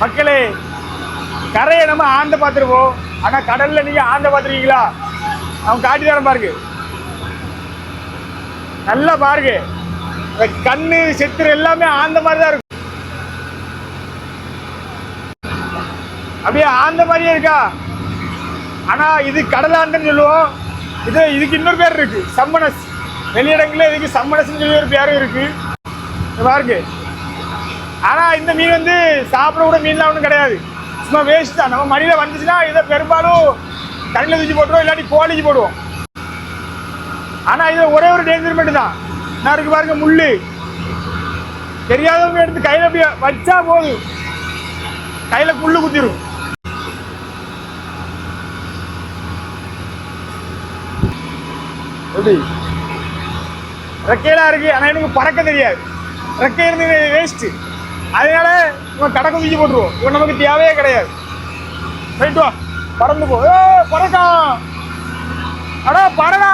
மக்களே, கரையை நம்ம ஆண்ட பார்த்துருப்போம். ஆனா கடல்ல நீங்க ஆண்ட பார்த்துருக்கீங்களா? அவன் காட்டி தரம் பாருங்க, நல்லா பாருங்க. கண்ணு செத்துரு எல்லாமே ஆந்த மாதிரி தான் இருக்கும். அப்படியே ஆந்த மாதிரியே இருக்கா. ஆனா இது கடலாண்டுன்னு சொல்லுவோம். இதுக்கு இன்னொரு பேர் இருக்கு, சம்மனஸ். வெளியிடங்கள இதுக்கு சம்மனஸ் சொல்லி ஒரு பேரும் இருக்கு பாருங்க. ஆனா இந்த மீன் வந்து சாப்பிட கூட மீன்லாம் ஒன்றும் கிடையாது, சும்மா வேஸ்ட் தான். நம்ம மடியில வந்துச்சுன்னா இதை பெரும்பாலும் தண்ணியில் தூக்கி போட்டுருவோம், இல்லாட்டி கோழிக்கு போடுவோம். ஆனா இது ஒரே ஒரு டேஞ்சர் மட்டும் தான், நான் இருக்கு பாருங்க முள்ளு. தெரியாதவங்க எடுத்து கையில அப்படியே வச்சா போதும், கையில புல்லு குத்திரும். எப்படி ரெக்கையெல்லாம் இருக்கு, ஆனா எனக்கு பறக்க தெரியாது. ரெக்கை இருந்து வேஸ்ட், அதனால இவன் கடை குதிச்சு போட்டுருவோம். இவன் நமக்கு தேவையே கிடையாது. போயிட்டு வா, பறந்து போ. பறக்கா, அடா பறடா.